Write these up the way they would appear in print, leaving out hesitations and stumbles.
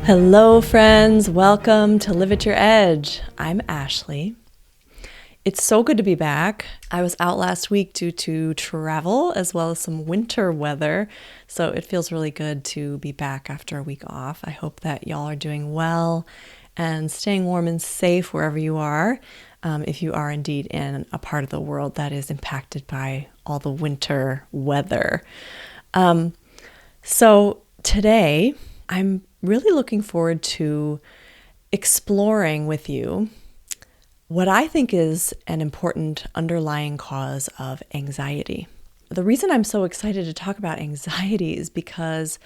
Hello, friends. Welcome to Live at Your Edge. I'm Ashley. It's so good to be back. I was out last week due to travel as well as some winter weather, so it feels really good to be back after a week off. I hope that y'all are doing well and staying warm and safe wherever you are, if you are indeed in a part of the world that is impacted by all the winter weather. So today, I'm really looking forward to exploring with you what I think is an important underlying cause of anxiety. The reason I'm so excited to talk about anxiety is because,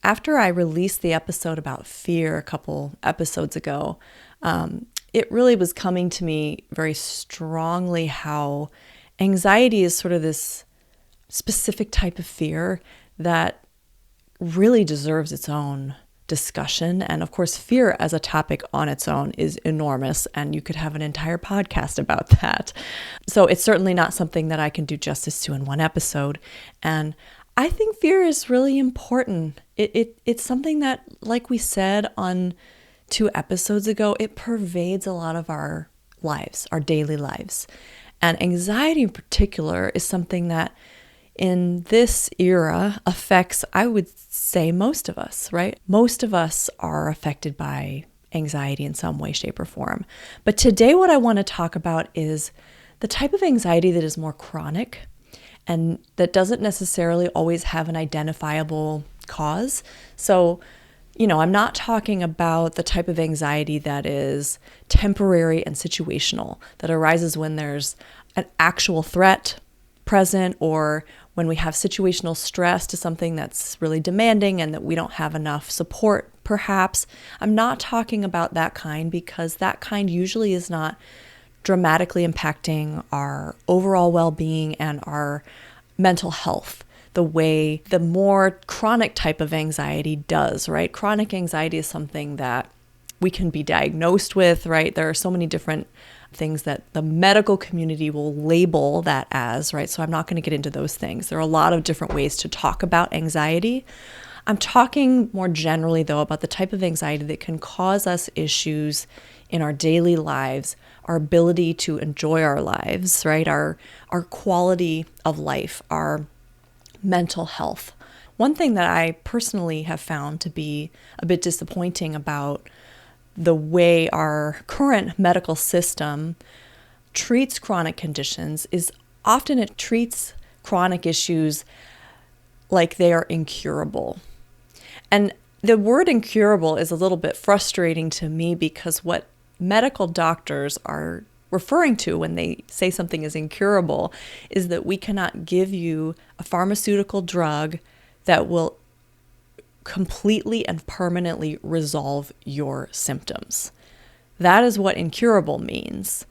after I released the episode about fear a couple episodes ago, it really was coming to me very strongly how anxiety is sort of this specific type of fear that really deserves its own discussion. And of course, fear as a topic on its own is enormous, and you could have an entire podcast about that. So it's certainly not something that I can do justice to in one episode. And I think fear is really important. It's something that, like we said on 2 episodes ago, it pervades a lot of our lives, our daily lives. And anxiety in particular is something that in this era affects, I would say, most of us, right? Most of us are affected by anxiety in some way, shape, or form. But today what I want to talk about is the type of anxiety that is more chronic and that doesn't necessarily always have an identifiable cause. So, I'm not talking about the type of anxiety that is temporary and situational, that arises when there's an actual threat present or when we have situational stress to something that's really demanding and that we don't have enough support, perhaps. I'm not talking about that kind because that kind usually is not dramatically impacting our overall well-being and our mental health the way the more chronic type of anxiety does, right? Chronic anxiety is something that we can be diagnosed with, right? There are so many different things that the medical community will label that as, right? So I'm not going to get into those things. There are a lot of different ways to talk about anxiety. I'm talking more generally, though, about the type of anxiety that can cause us issues in our daily lives, our ability to enjoy our lives, right? Our quality of life, our mental health. One thing that I personally have found to be a bit disappointing about the way our current medical system treats chronic conditions is often it treats chronic issues like they are incurable. And the word incurable is a little bit frustrating to me because what medical doctors are referring to when they say something is incurable is that we cannot give you a pharmaceutical drug that will completely and permanently resolve your symptoms. That is what incurable means.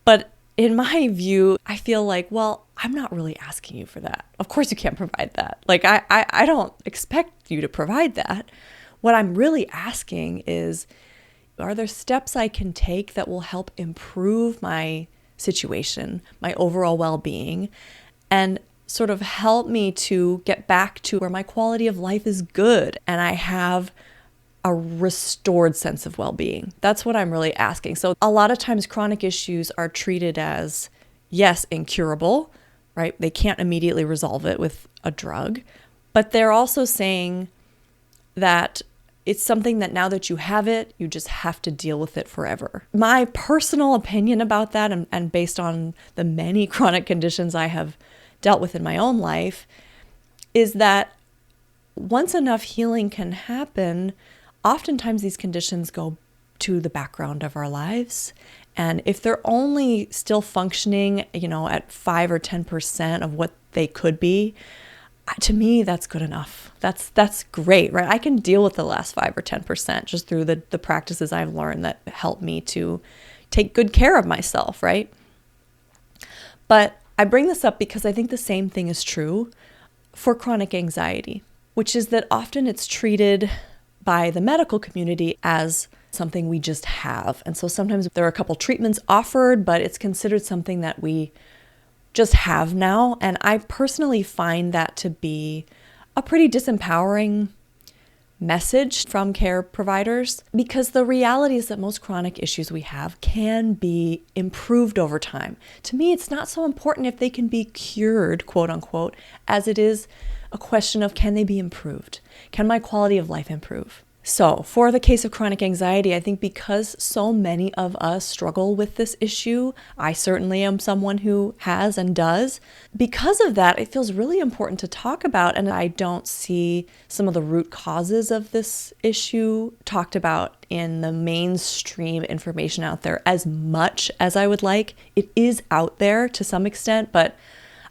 But in my view, I feel like, well, I'm not really asking you for that. Of course you can't provide that. Like, I don't expect you to provide that. What I'm really asking is, are there steps I can take that will help improve my situation, my overall well-being, and sort of help me to get back to where my quality of life is good and I have a restored sense of well-being? That's what I'm really asking. So a lot of times chronic issues are treated as, yes, incurable, right? They can't immediately resolve it with a drug, but they're also saying that it's something that now that you have it, you just have to deal with it forever. My personal opinion about that, and based on the many chronic conditions I have dealt with in my own life, is that once enough healing can happen, oftentimes these conditions go to the background of our lives. And if they're only still functioning, at 5 or 10% of what they could be, to me, that's good enough. That's great, right? I can deal with the last 5 or 10% just through the practices I've learned that help me to take good care of myself, right? But I bring this up because I think the same thing is true for chronic anxiety, which is that often it's treated by the medical community as something we just have. And so sometimes there are a couple treatments offered, but it's considered something that we just have now. And I personally find that to be a pretty disempowering message from care providers, because the reality is that most chronic issues we have can be improved over time. To me, it's not so important if they can be cured, quote unquote, as it is a question of, can they be improved? Can my quality of life improve? So for the case of chronic anxiety, I think because so many of us struggle with this issue, I certainly am someone who has and does. Because of that, it feels really important to talk about, and I don't see some of the root causes of this issue talked about in the mainstream information out there as much as I would like. It is out there to some extent, but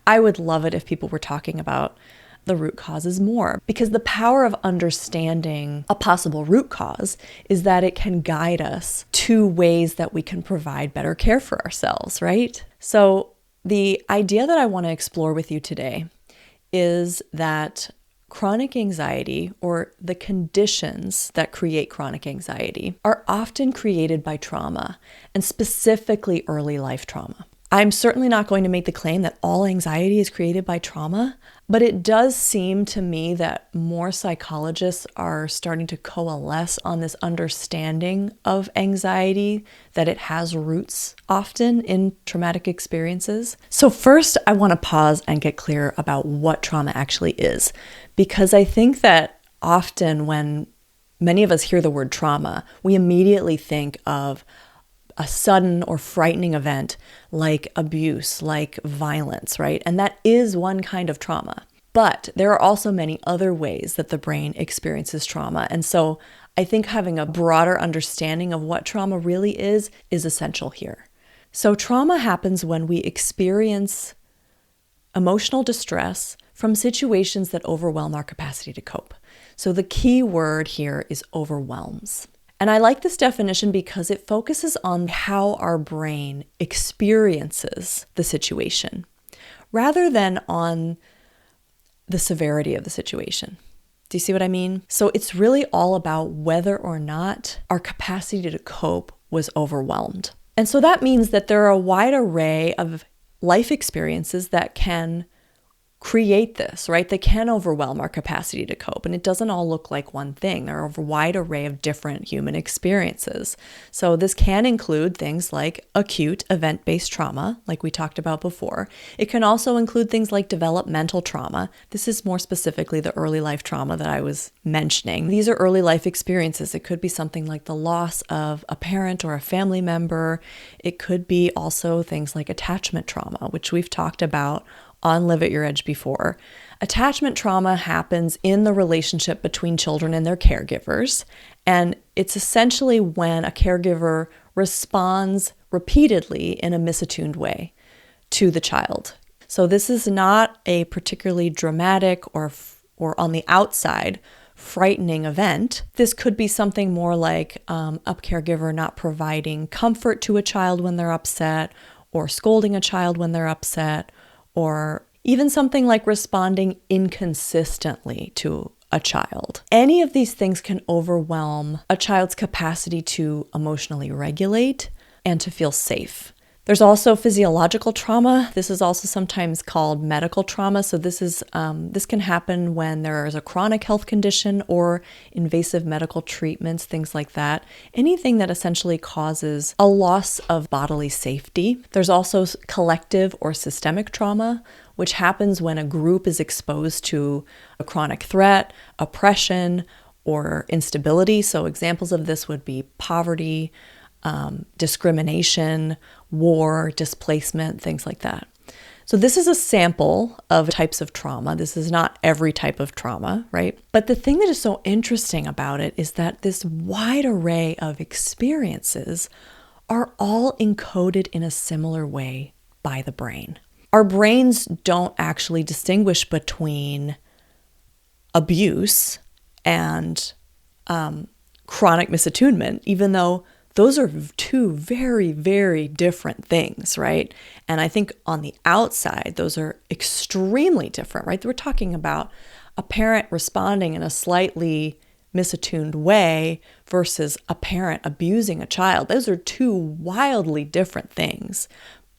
I would love it if people were talking about the root causes more, because the power of understanding a possible root cause is that it can guide us to ways that we can provide better care for ourselves, right? So the idea that I want to explore with you today is that chronic anxiety, or the conditions that create chronic anxiety, are often created by trauma, and specifically early life trauma. I'm certainly not going to make the claim that all anxiety is created by trauma, but it does seem to me that more psychologists are starting to coalesce on this understanding of anxiety, that it has roots often in traumatic experiences. So first, I want to pause and get clear about what trauma actually is, because I think that often when many of us hear the word trauma, we immediately think of a sudden or frightening event like abuse, like violence, right? And that is one kind of trauma. But there are also many other ways that the brain experiences trauma. And so I think having a broader understanding of what trauma really is essential here. So trauma happens when we experience emotional distress from situations that overwhelm our capacity to cope. So the key word here is overwhelms. And I like this definition because it focuses on how our brain experiences the situation rather than on the severity of the situation. Do you see what I mean? So it's really all about whether or not our capacity to cope was overwhelmed. And so that means that there are a wide array of life experiences that can create this, right? They can overwhelm our capacity to cope, and it doesn't all look like one thing. There are a wide array of different human experiences. So this can include things like acute event-based trauma, like we talked about before. It can also include things like developmental trauma. This is more specifically the early life trauma that I was mentioning. These are early life experiences. It could be something like the loss of a parent or a family member. It could be also things like attachment trauma, which we've talked about on Live at Your Edge before. Attachment trauma happens in the relationship between children and their caregivers, and it's essentially when a caregiver responds repeatedly in a misattuned way to the child. So this is not a particularly dramatic or on the outside frightening event. This could be something more like a caregiver not providing comfort to a child when they're upset, or scolding a child when they're upset, or even something like responding inconsistently to a child. Any of these things can overwhelm a child's capacity to emotionally regulate and to feel safe. There's also physiological trauma. This is also sometimes called medical trauma. So this can happen when there is a chronic health condition or invasive medical treatments, things like that. Anything that essentially causes a loss of bodily safety. There's also collective or systemic trauma, which happens when a group is exposed to a chronic threat, oppression, or instability. So examples of this would be poverty, discrimination, war, displacement, things like that. So this is a sample of types of trauma. This is not every type of trauma, right? But the thing that is so interesting about it is that this wide array of experiences are all encoded in a similar way by the brain. Our brains don't actually distinguish between abuse and chronic misattunement, even though those are two very, very different things, right? And I think on the outside, those are extremely different, right? We're talking about a parent responding in a slightly misattuned way versus a parent abusing a child. Those are two wildly different things.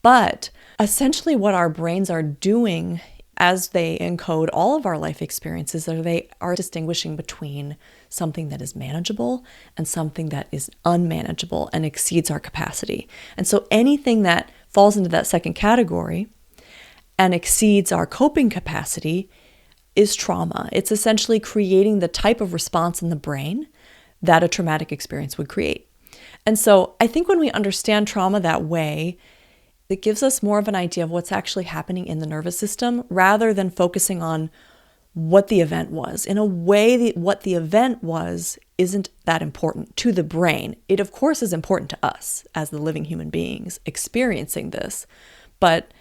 But essentially what our brains are doing as they encode all of our life experiences, they are distinguishing between something that is manageable and something that is unmanageable and exceeds our capacity. And so anything that falls into that second category and exceeds our coping capacity is trauma. It's essentially creating the type of response in the brain that a traumatic experience would create. And so I think when we understand trauma that way, it gives us more of an idea of what's actually happening in the nervous system rather than focusing on what the event was. In a way, what the event was isn't that important to the brain. It, of course, is important to us as the living human beings experiencing this, but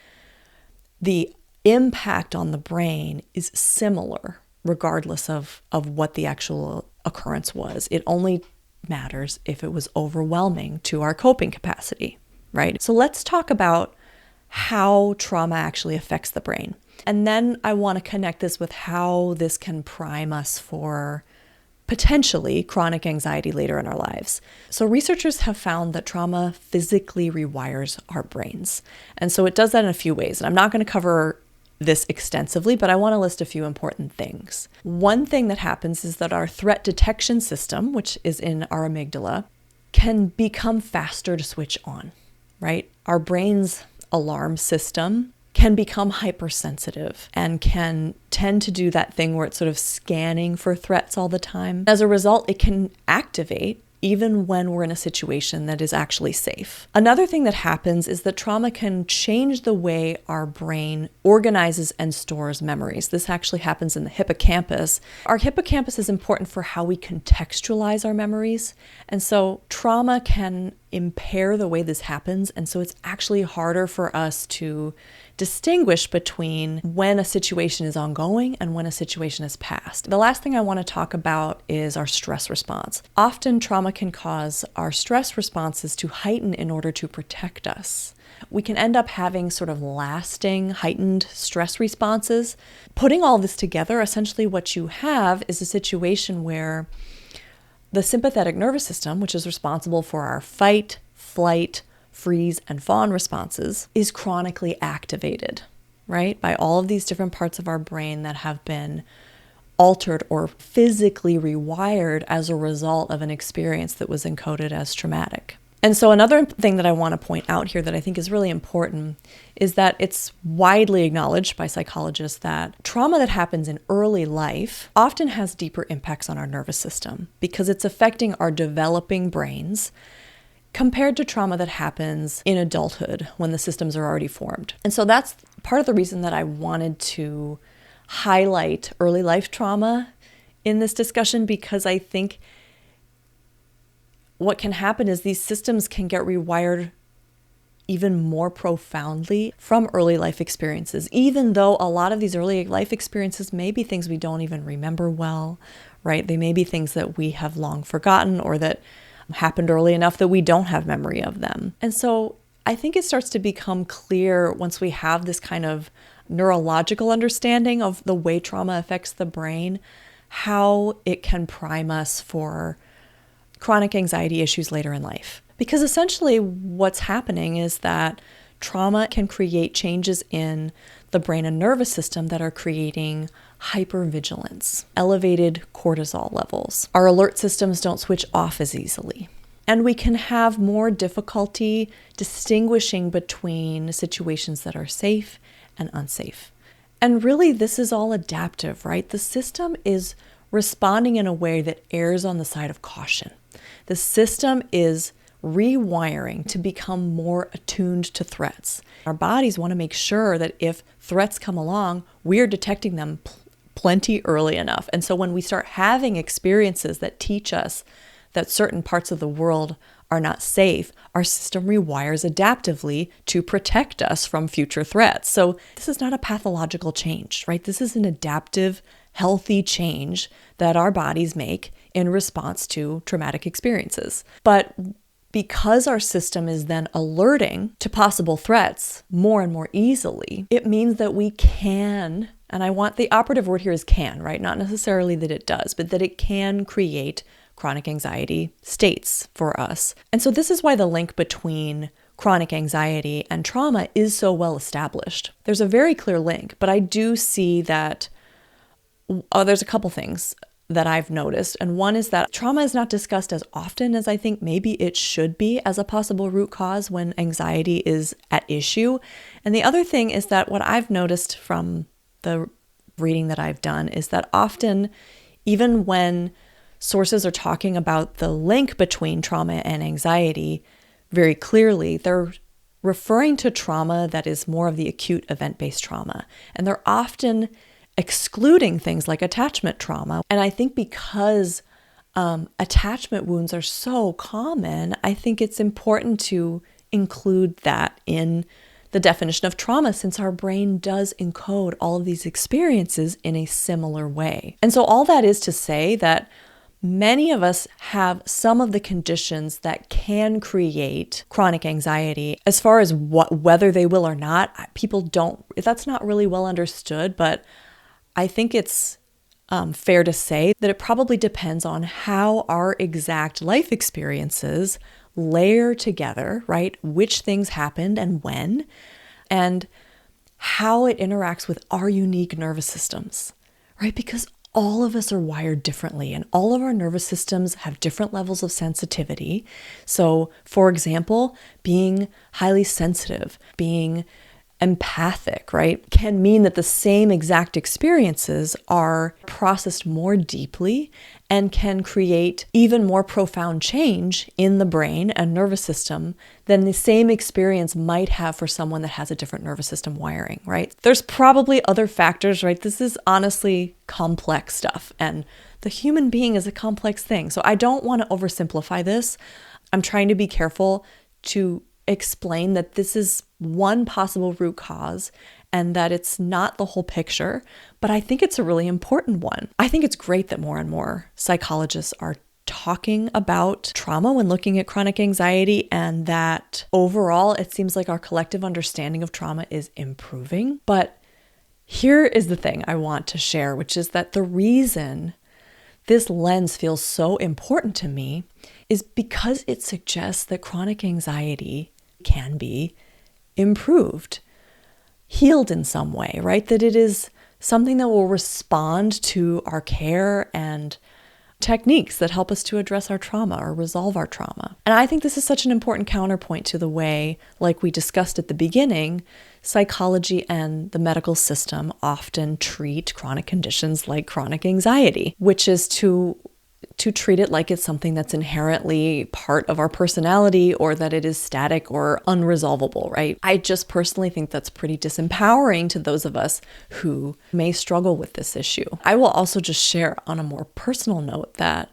the impact on the brain is similar regardless of what the actual occurrence was. It only matters if it was overwhelming to our coping capacity, right? So let's talk about how trauma actually affects the brain. And then I want to connect this with how this can prime us for potentially chronic anxiety later in our lives. So researchers have found that trauma physically rewires our brains. And so it does that in a few ways. And I'm not going to cover this extensively, but I want to list a few important things. One thing that happens is that our threat detection system, which is in our amygdala, can become faster to switch on, right? Our brain's alarm system can become hypersensitive and can tend to do that thing where it's sort of scanning for threats all the time. As a result, it can activate even when we're in a situation that is actually safe. Another thing that happens is that trauma can change the way our brain organizes and stores memories. This actually happens in the hippocampus. Our hippocampus is important for how we contextualize our memories. And so trauma can impair the way this happens. And so it's actually harder for us to distinguish between when a situation is ongoing and when a situation is past. The last thing I want to talk about is our stress response. Often trauma can cause our stress responses to heighten in order to protect us. We can end up having sort of lasting heightened stress responses. Putting all this together, essentially what you have is a situation where the sympathetic nervous system, which is responsible for our fight, flight, freeze, and fawn responses, is chronically activated, right? By all of these different parts of our brain that have been altered or physically rewired as a result of an experience that was encoded as traumatic. And so another thing that I want to point out here that I think is really important is that it's widely acknowledged by psychologists that trauma that happens in early life often has deeper impacts on our nervous system because it's affecting our developing brains compared to trauma that happens in adulthood when the systems are already formed. And so that's part of the reason that I wanted to highlight early life trauma in this discussion, because I think what can happen is these systems can get rewired even more profoundly from early life experiences, even though a lot of these early life experiences may be things we don't even remember well, right? They may be things that we have long forgotten or that happened early enough that we don't have memory of them. And so I think it starts to become clear once we have this kind of neurological understanding of the way trauma affects the brain, how it can prime us for chronic anxiety issues later in life. Because essentially what's happening is that trauma can create changes in the brain and nervous system that are creating hypervigilance, elevated cortisol levels. Our alert systems don't switch off as easily. And we can have more difficulty distinguishing between situations that are safe and unsafe. And really, this is all adaptive, right? The system is responding in a way that errs on the side of caution. The system is rewiring to become more attuned to threats. Our bodies want to make sure that if threats come along, we're detecting them plenty early enough. And so when we start having experiences that teach us that certain parts of the world are not safe, our system rewires adaptively to protect us from future threats. So this is not a pathological change, right? This is an adaptive, healthy change that our bodies make in response to traumatic experiences. But because our system is then alerting to possible threats more and more easily, it means that we can, and I want the operative word here is can, right? Not necessarily that it does, but that it can create chronic anxiety states for us. And so this is why the link between chronic anxiety and trauma is so well established. There's a very clear link, but I do see that there's a couple things that I've noticed. And one is that trauma is not discussed as often as I think maybe it should be as a possible root cause when anxiety is at issue. And the other thing is that what I've noticed from the reading that I've done is that often, even when sources are talking about the link between trauma and anxiety very clearly, they're referring to trauma that is more of the acute event-based trauma. And they're often excluding things like attachment trauma. And I think because attachment wounds are so common, I think it's important to include that in the definition of trauma, since our brain does encode all of these experiences in a similar way. And so all that is to say that many of us have some of the conditions that can create chronic anxiety. As far as whether they will or not, people don't, that's not really well understood, but I think it's fair to say that it probably depends on how our exact life experiences layer together, right? Which things happened and when, and how it interacts with our unique nervous systems, right? Because all of us are wired differently and all of our nervous systems have different levels of sensitivity. So, for example, being highly sensitive, being empathic, right, can mean that the same exact experiences are processed more deeply and can create even more profound change in the brain and nervous system than the same experience might have for someone that has a different nervous system wiring, right? There's probably other factors, right? This is honestly complex stuff, and the human being is a complex thing. So I don't want to oversimplify this. I'm trying to be careful to explain that this is one possible root cause and that it's not the whole picture, but I think it's a really important one. I think it's great that more and more psychologists are talking about trauma when looking at chronic anxiety, and that overall it seems like our collective understanding of trauma is improving. But here is the thing I want to share, which is that the reason this lens feels so important to me is because it suggests that chronic anxiety can be improved, healed in some way, right? That it is something that will respond to our care and techniques that help us to address our trauma or resolve our trauma. And I think this is such an important counterpoint to the way, like we discussed at the beginning, psychology and the medical system often treat chronic conditions like chronic anxiety, which is to treat it like it's something that's inherently part of our personality or that it is static or unresolvable, right? I just personally think that's pretty disempowering to those of us who may struggle with this issue. I will also just share on a more personal note that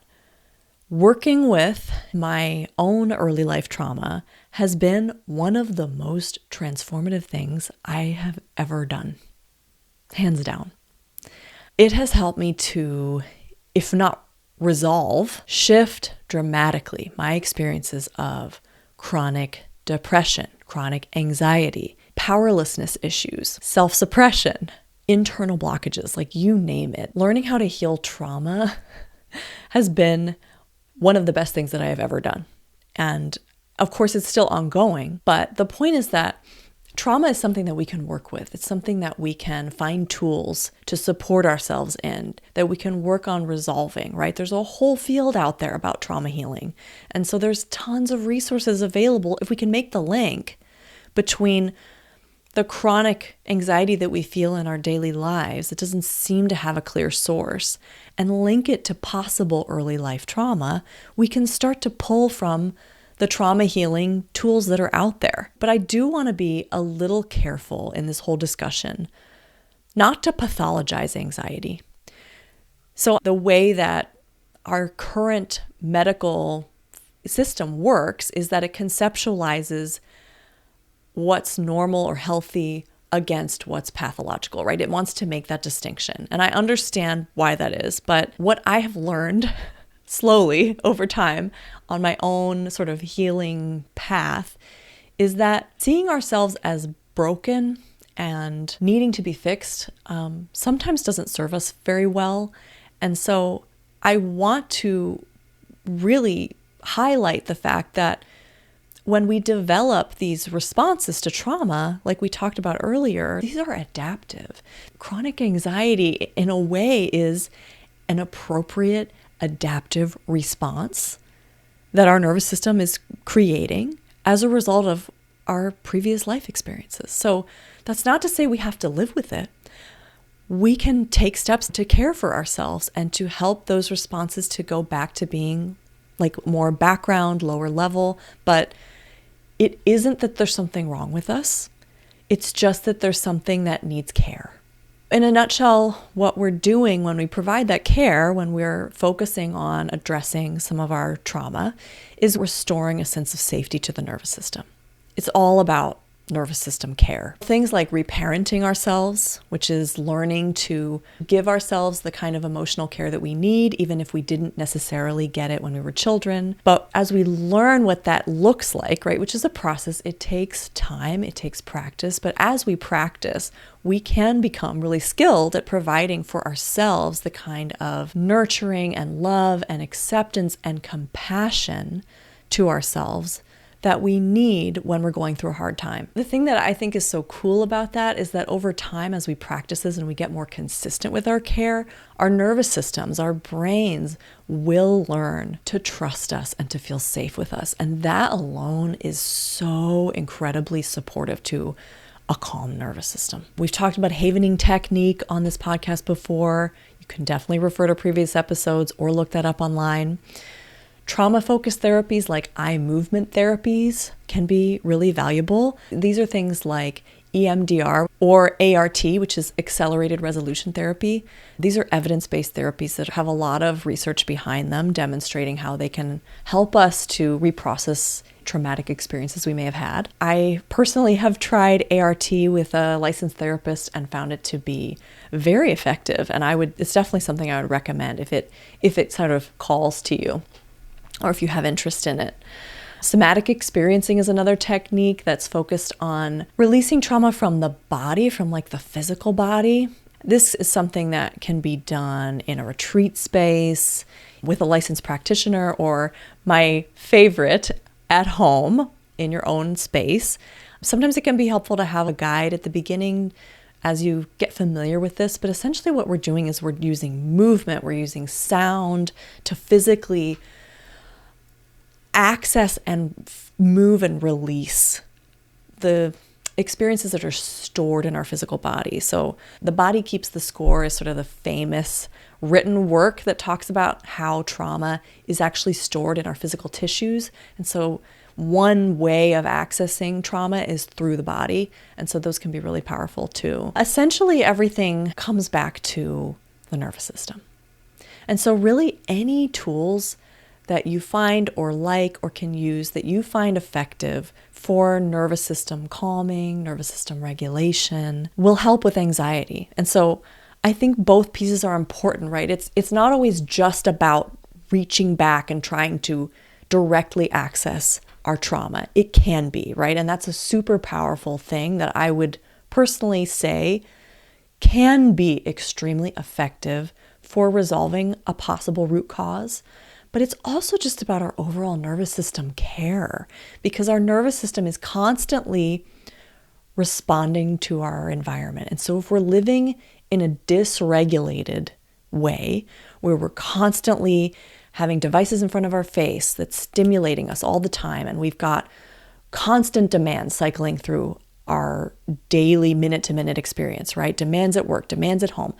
working with my own early life trauma has been one of the most transformative things I have ever done, hands down. It has helped me to, if not shift dramatically my experiences of chronic depression, chronic anxiety, powerlessness issues, self-suppression, internal blockages, like you name it. Learning how to heal trauma has been one of the best things that I have ever done. And of course, it's still ongoing, but the point is that trauma is something that we can work with. It's something that we can find tools to support ourselves in, that we can work on resolving, right? There's a whole field out there about trauma healing. And so there's tons of resources available if we can make the link between the chronic anxiety that we feel in our daily lives that doesn't seem to have a clear source and link it to possible early life trauma. We can start to pull from the trauma healing tools that are out there. But I do want to be a little careful in this whole discussion, not to pathologize anxiety. So the way that our current medical system works is that it conceptualizes what's normal or healthy against what's pathological, right? It wants to make that distinction. And I understand why that is, but what I have learned slowly over time on my own sort of healing path is that seeing ourselves as broken and needing to be fixed sometimes doesn't serve us very well. And so I want to really highlight the fact that when we develop these responses to trauma, like we talked about earlier, these are adaptive. Chronic anxiety, in a way, is an appropriate adaptive response that our nervous system is creating as a result of our previous life experiences. So that's not to say we have to live with it. We can take steps to care for ourselves and to help those responses to go back to being like more background, lower level. But it isn't that there's something wrong with us. It's just that there's something that needs care. In a nutshell, what we're doing when we provide that care, when we're focusing on addressing some of our trauma, is restoring a sense of safety to the nervous system. It's all about nervous system care. Things like reparenting ourselves, which is learning to give ourselves the kind of emotional care that we need, even if we didn't necessarily get it when we were children. But as we learn what that looks like, right, which is a process, it takes time, it takes practice. But as we practice, we can become really skilled at providing for ourselves the kind of nurturing and love and acceptance and compassion to ourselves that we need when we're going through a hard time. The thing that I think is so cool about that is that over time, as we practice this and we get more consistent with our care, our nervous systems, our brains will learn to trust us and to feel safe with us. And that alone is so incredibly supportive to a calm nervous system. We've talked about havening technique on this podcast before. You can definitely refer to previous episodes or look that up online. Trauma-focused therapies like eye movement therapies can be really valuable. These are things like EMDR or ART, which is accelerated resolution therapy. These are evidence-based therapies that have a lot of research behind them, demonstrating how they can help us to reprocess traumatic experiences we may have had. I personally have tried ART with a licensed therapist and found it to be very effective. And it's definitely something I would recommend if it sort of calls to you, or if you have interest in it. Somatic experiencing is another technique that's focused on releasing trauma from the body, from like the physical body. This is something that can be done in a retreat space with a licensed practitioner, or my favorite, at home in your own space. Sometimes it can be helpful to have a guide at the beginning as you get familiar with this, but essentially what we're doing is we're using movement, we're using sound to physically access and move and release the experiences that are stored in our physical body. So The Body Keeps the Score is sort of the famous written work that talks about how trauma is actually stored in our physical tissues. And so one way of accessing trauma is through the body. And so those can be really powerful too. Essentially, everything comes back to the nervous system. And so really any tools that you find or like or can use that you find effective for nervous system calming, nervous system regulation will help with anxiety. And so I think both pieces are important, right? It's not always just about reaching back and trying to directly access our trauma. It can be, right? And that's a super powerful thing that I would personally say can be extremely effective for resolving a possible root cause. But it's also just about our overall nervous system care, because our nervous system is constantly responding to our environment. And so if we're living in a dysregulated way, where we're constantly having devices in front of our face that's stimulating us all the time, and we've got constant demands cycling through our daily minute-to-minute experience, right? Demands at work, demands at home,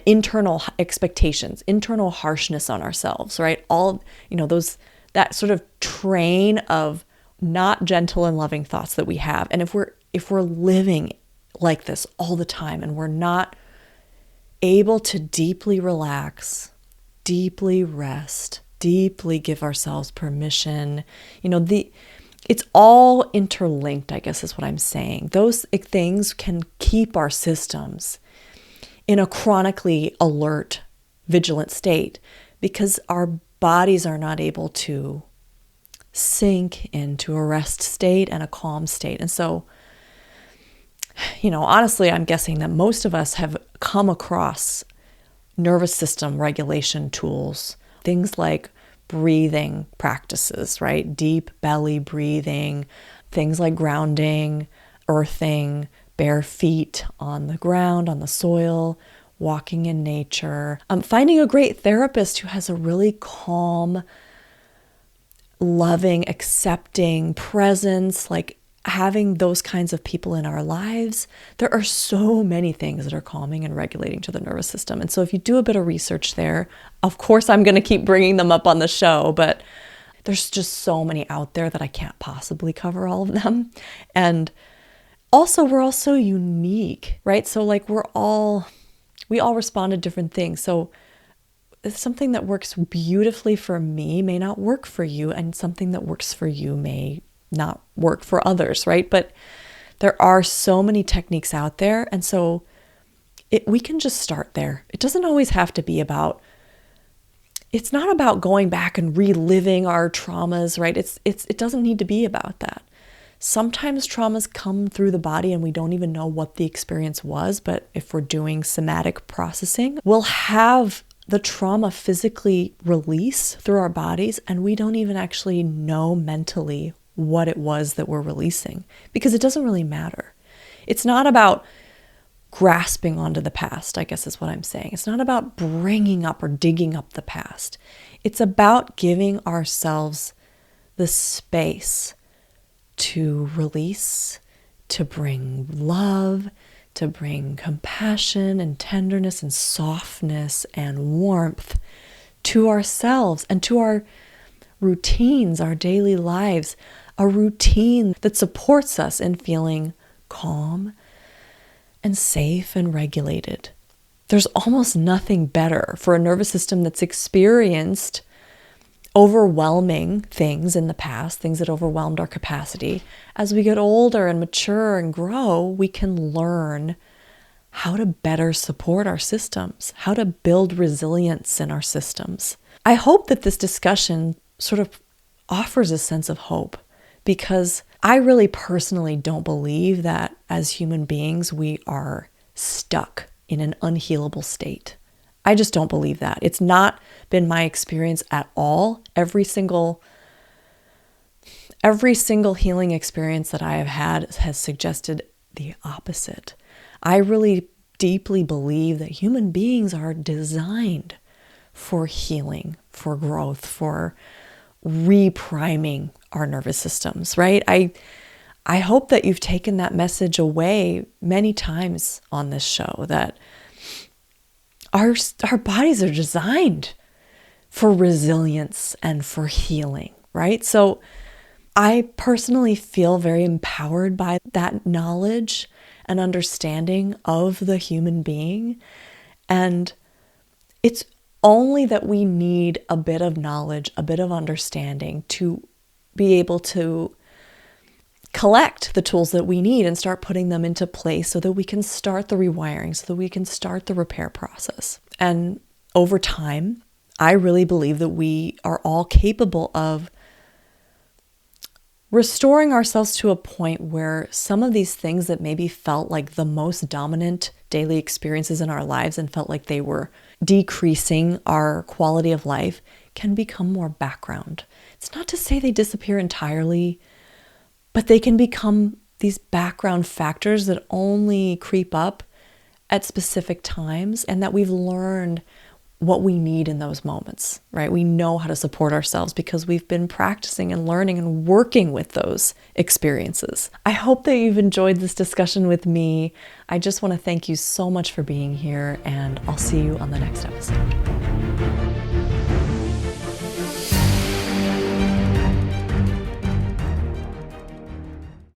internal expectations, internal harshness on ourselves, right? All, that sort of train of not gentle and loving thoughts that we have. And if we're living like this all the time and we're not able to deeply relax, deeply rest, deeply give ourselves permission, it's all interlinked, I guess is what I'm saying. Those things can keep our systems in a chronically alert, vigilant state, because our bodies are not able to sink into a rest state and a calm state. And so, honestly, I'm guessing that most of us have come across nervous system regulation tools, things like breathing practices, right? Deep belly breathing, things like grounding, earthing, bare feet on the ground, on the soil, walking in nature. Finding a great therapist who has a really calm, loving, accepting presence, like having those kinds of people in our lives. There are so many things that are calming and regulating to the nervous system. And so if you do a bit of research there, of course, I'm going to keep bringing them up on the show, but there's just so many out there that I can't possibly cover all of them. And also, we're all so unique, right? So like we all respond to different things. So something that works beautifully for me may not work for you, and something that works for you may not work for others, right? But there are so many techniques out there, and so we can just start there. It doesn't always have to be about, it's not about going back and reliving our traumas, right? It doesn't need to be about that. Sometimes traumas come through the body and we don't even know what the experience was, but if we're doing somatic processing, we'll have the trauma physically release through our bodies, and we don't even actually know mentally what it was that we're releasing, because it doesn't really matter. It's not about grasping onto the past, I guess is what I'm saying. It's not about bringing up or digging up the past. It's about giving ourselves the space to release, to bring love, to bring compassion and tenderness and softness and warmth to ourselves and to our routines, our daily lives, a routine that supports us in feeling calm and safe and regulated. There's almost nothing better for a nervous system that's experienced overwhelming things in the past, things that overwhelmed our capacity. As we get older and mature and grow, we can learn how to better support our systems, how to build resilience in our systems. I hope that this discussion sort of offers a sense of hope, because I really personally don't believe that as human beings we are stuck in an unhealable state. I just don't believe that. It's not been my experience at all. Every single healing experience that I have had has suggested the opposite. I really deeply believe that human beings are designed for healing, for growth, for repriming our nervous systems, right? I hope that you've taken that message away many times on this show, that our bodies are designed for resilience and for healing, right? So I personally feel very empowered by that knowledge and understanding of the human being. And it's only that we need a bit of knowledge, a bit of understanding to be able to collect the tools that we need and start putting them into place so that we can start the rewiring, so that we can start the repair process. And over time, I really believe that we are all capable of restoring ourselves to a point where some of these things that maybe felt like the most dominant daily experiences in our lives and felt like they were decreasing our quality of life can become more background. It's not to say they disappear entirely, but they can become these background factors that only creep up at specific times, and that we've learned what we need in those moments, right? We know how to support ourselves because we've been practicing and learning and working with those experiences. I hope that you've enjoyed this discussion with me. I just want to thank you so much for being here, and I'll see you on the next episode.